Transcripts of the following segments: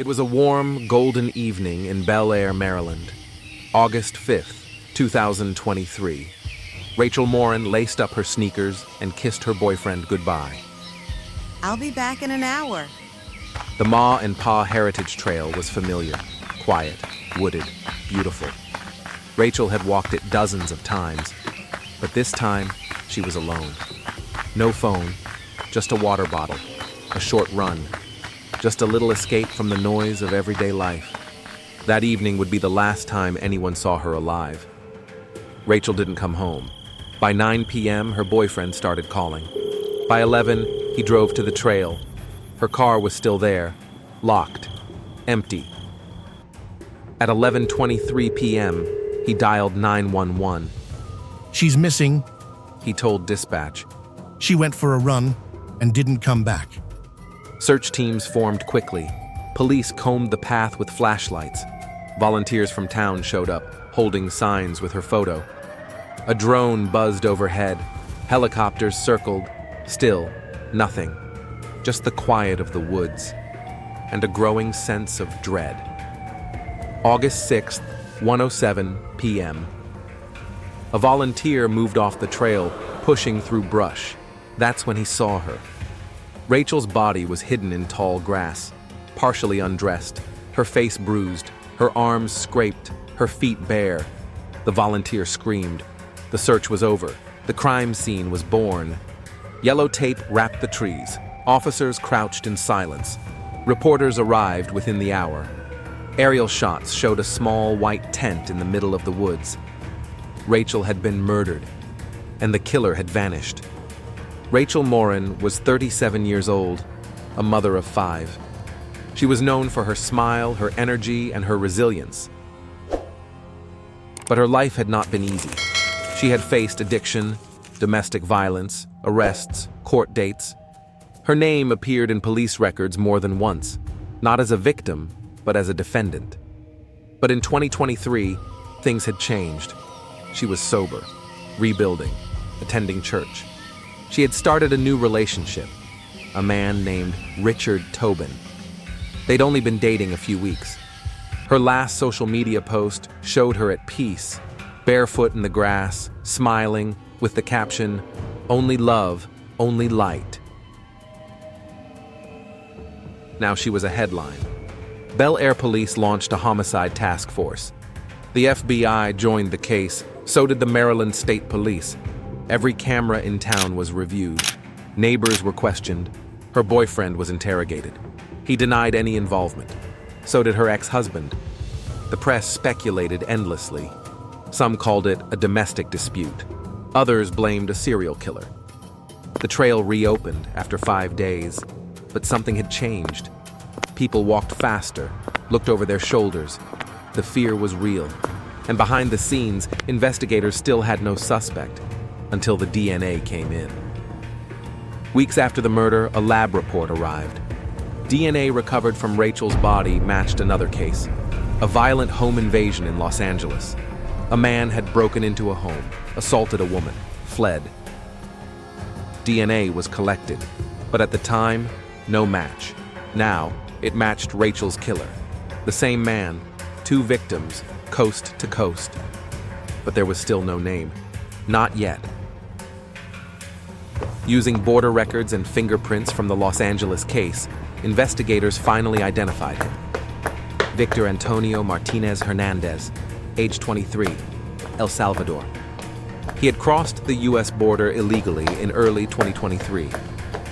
It was a warm, golden evening in Bel Air, Maryland. August 5th, 2023. Rachel Morin laced up her sneakers and kissed her boyfriend goodbye. I'll be back in an hour. The Ma and Pa Heritage Trail was familiar, quiet, wooded, beautiful. Rachel had walked it dozens of times, but this time she was alone. No phone, just a water bottle, a short run, just a little escape from the noise of everyday life. That evening would be the last time anyone saw her alive. Rachel didn't come home. By 9 p.m., her boyfriend started calling. By 11, he drove to the trail. Her car was still there, locked, empty. At 11:23 p.m., he dialed 911. "She's missing," he told dispatch. "She went for a run and didn't come back." Search teams formed quickly. Police combed the path with flashlights. Volunteers from town showed up, holding signs with her photo. A drone buzzed overhead. Helicopters circled. Still, nothing. Just the quiet of the woods and a growing sense of dread. August 6th, 1:07 p.m. A volunteer moved off the trail, pushing through brush. That's when he saw her. Rachel's body was hidden in tall grass, partially undressed, her face bruised, her arms scraped, her feet bare. The volunteer screamed. The search was over. The crime scene was born. Yellow tape wrapped the trees. Officers crouched in silence. Reporters arrived within the hour. Aerial shots showed a small white tent in the middle of the woods. Rachel had been murdered, and the killer had vanished. Rachel Morin was 37 years old, a mother of 5. She was known for her smile, her energy, and her resilience. But her life had not been easy. She had faced addiction, domestic violence, arrests, court dates. Her name appeared in police records more than once, not as a victim, but as a defendant. But in 2023, things had changed. She was sober, rebuilding, attending church. She had started a new relationship, a man named Richard Tobin. They'd only been dating a few weeks. Her last social media post showed her at peace, barefoot in the grass, smiling, with the caption, "Only love, only light." Now she was a headline. Bel Air police launched a homicide task force. The FBI joined the case, so did the Maryland State Police. Every camera in town was reviewed. Neighbors were questioned. Her boyfriend was interrogated. He denied any involvement. So did her ex-husband. The press speculated endlessly. Some called it a domestic dispute. Others blamed a serial killer. The trail reopened after 5 days, but something had changed. People walked faster, looked over their shoulders. The fear was real. And behind the scenes, investigators still had no suspect. Until the DNA came in. Weeks after the murder, a lab report arrived. DNA recovered from Rachel's body matched another case, a violent home invasion in Los Angeles. A man had broken into a home, assaulted a woman, fled. DNA was collected, but at the time, no match. Now, it matched Rachel's killer. The same man, 2 victims, coast to coast. But there was still no name. Not yet. Using border records and fingerprints from the Los Angeles case, investigators finally identified him. Victor Antonio Martinez-Hernandez, age 23, El Salvador. He had crossed the U.S. border illegally in early 2023.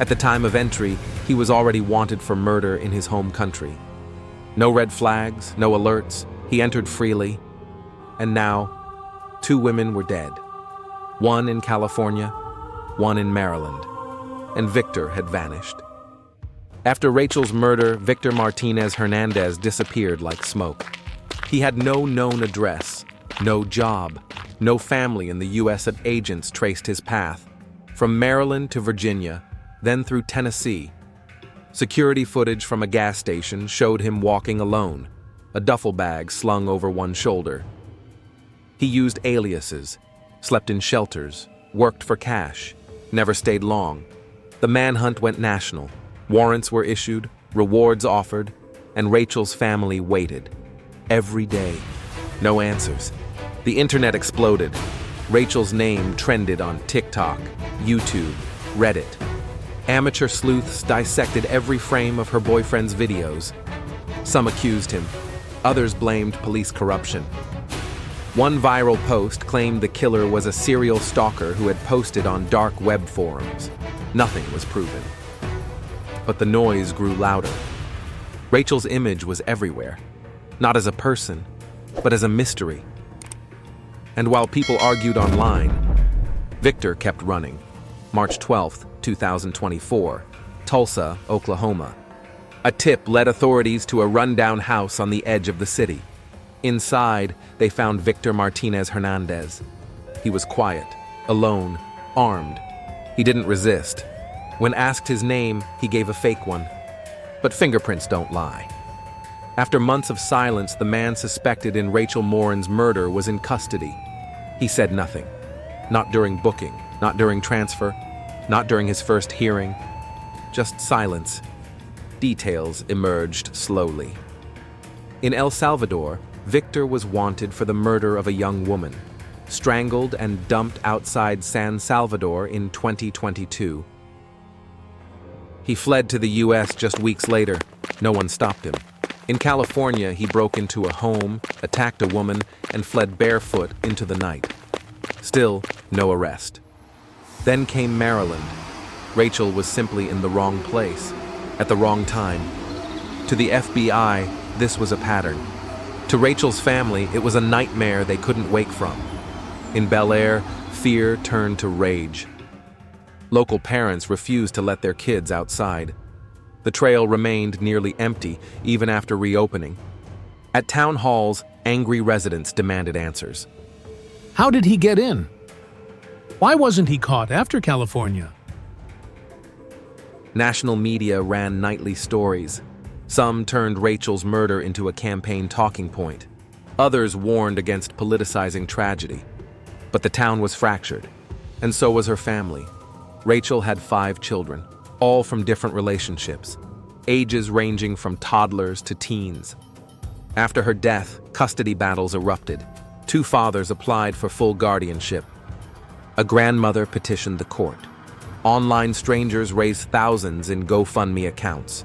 At the time of entry, he was already wanted for murder in his home country. No red flags, no alerts. He entered freely. And now, 2 women were dead. One in California, one in Maryland, and Victor had vanished. After Rachel's murder, Victor Martinez-Hernandez disappeared like smoke. He had no known address, no job, no family in the U.S. that agents traced his path, from Maryland to Virginia, then through Tennessee. Security footage from a gas station showed him walking alone, a duffel bag slung over one shoulder. He used aliases, slept in shelters, worked for cash, never stayed long. The manhunt went national. Warrants were issued, rewards offered, and Rachel's family waited. Every day. No answers. The internet exploded. Rachel's name trended on TikTok, YouTube, Reddit. Amateur sleuths dissected every frame of her boyfriend's videos. Some accused him. Others blamed police corruption. One viral post claimed the killer was a serial stalker who had posted on dark web forums. Nothing was proven. But the noise grew louder. Rachel's image was everywhere, not as a person, but as a mystery. And while people argued online, Victor kept running. March 12, 2024, Tulsa, Oklahoma. A tip led authorities to a rundown house on the edge of the city. Inside, they found Victor Martinez-Hernandez. He was quiet, alone, armed. He didn't resist. When asked his name, he gave a fake one. But fingerprints don't lie. After months of silence, the man suspected in Rachel Morin's murder was in custody. He said nothing. Not during booking, not during transfer, not during his first hearing. Just silence. Details emerged slowly. In El Salvador, Victor was wanted for the murder of a young woman, strangled and dumped outside San Salvador in 2022. He fled to the U.S. just weeks later. No one stopped him. In California, he broke into a home, attacked a woman, and fled barefoot into the night. Still, no arrest. Then came Maryland. Rachel was simply in the wrong place, at the wrong time. To the FBI, this was a pattern. To Rachel's family, it was a nightmare they couldn't wake from. In Bel Air, fear turned to rage. Local parents refused to let their kids outside. The trail remained nearly empty, even after reopening. At town halls, angry residents demanded answers. How did he get in? Why wasn't he caught after California? National media ran nightly stories. Some turned Rachel's murder into a campaign talking point. Others warned against politicizing tragedy. But the town was fractured, and so was her family. Rachel had 5 children, all from different relationships, ages ranging from toddlers to teens. After her death, custody battles erupted. 2 fathers applied for full guardianship. A grandmother petitioned the court. Online strangers raised thousands in GoFundMe accounts.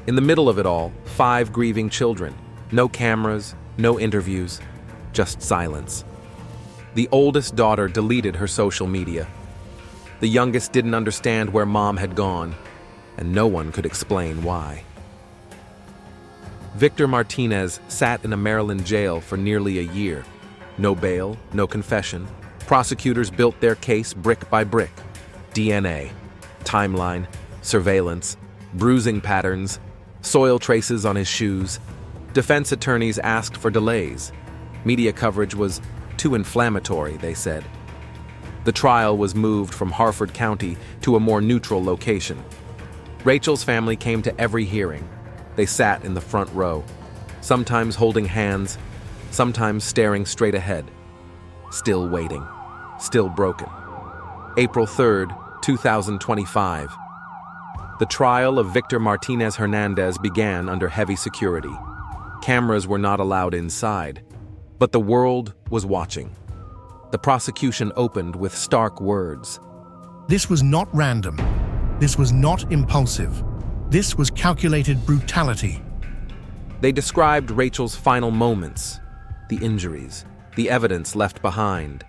In the middle of it all, 5 grieving children. No cameras, no interviews, just silence. The oldest daughter deleted her social media. The youngest didn't understand where mom had gone, and no one could explain why. Victor Martinez sat in a Maryland jail for nearly a year. No bail, no confession. Prosecutors built their case brick by brick. DNA, timeline, surveillance, bruising patterns, soil traces on his shoes. Defense attorneys asked for delays. Media coverage was too inflammatory, they said. The trial was moved from Harford County to a more neutral location. Rachel's family came to every hearing. They sat in the front row, sometimes holding hands, sometimes staring straight ahead. Still waiting, still broken. April 3rd, 2025. The trial of Victor Martinez-Hernandez began under heavy security. Cameras were not allowed inside, but the world was watching. The prosecution opened with stark words. This was not random. This was not impulsive. This was calculated brutality. They described Rachel's final moments, the injuries, the evidence left behind.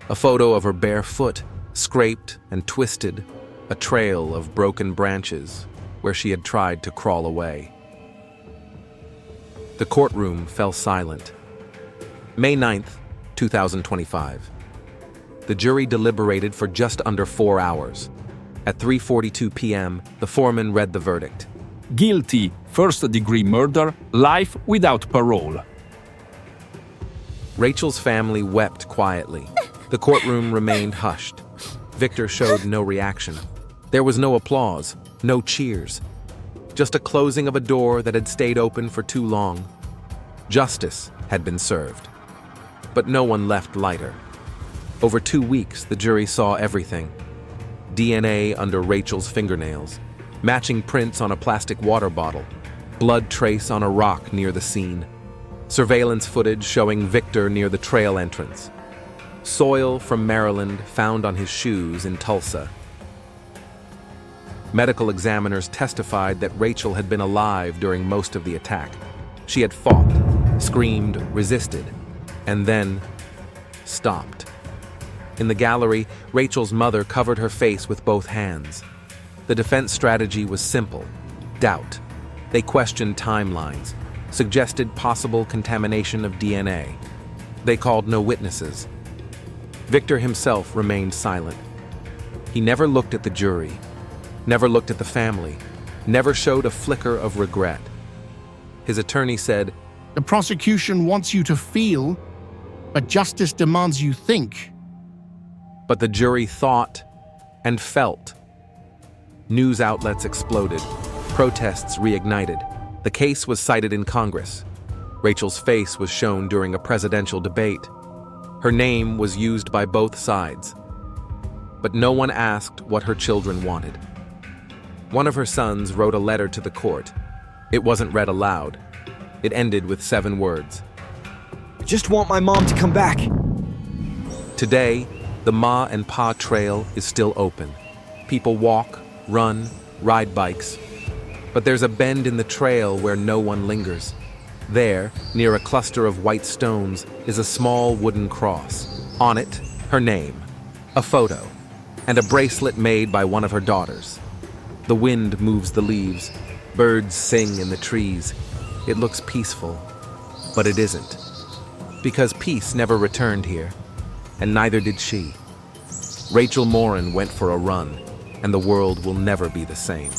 A photo of her bare foot, scraped and twisted, a trail of broken branches where she had tried to crawl away. The courtroom fell silent. May 9th, 2025. The jury deliberated for just under 4 hours. At 3:42 p.m., the foreman read the verdict. Guilty, first-degree murder, life without parole. Rachel's family wept quietly. The courtroom remained hushed. Victor showed no reaction. There was no applause, no cheers. Just a closing of a door that had stayed open for too long. Justice had been served. But no one left lighter. Over 2 weeks, the jury saw everything. DNA under Rachel's fingernails, matching prints on a plastic water bottle, blood trace on a rock near the scene. Surveillance footage showing Victor near the trail entrance. Soil from Maryland found on his shoes in Tulsa. Medical examiners testified that Rachel had been alive during most of the attack. She had fought, screamed, resisted, and then stopped. In the gallery, Rachel's mother covered her face with both hands. The defense strategy was simple: doubt. They questioned timelines, suggested possible contamination of DNA. They called no witnesses. Victor himself remained silent. He never looked at the jury, never looked at the family, never showed a flicker of regret. His attorney said, The prosecution wants you to feel, but justice demands you think. but the jury thought and felt. News outlets exploded. Protests reignited. The case was cited in Congress. Rachel's face was shown during a presidential debate. Her name was used by both sides. But no one asked what her children wanted. One of her sons wrote a letter to the court. It wasn't read aloud. It ended with 7 words. I just want my mom to come back. Today, the Ma and Pa Trail is still open. People walk, run, ride bikes. But there's a bend in the trail where no one lingers. There, near a cluster of white stones, is a small wooden cross. On it, her name, a photo, and a bracelet made by one of her daughters. The wind moves the leaves. Birds sing in the trees. It looks peaceful, but it isn't. Because peace never returned here, and neither did she. Rachel Morin went for a run, and the world will never be the same.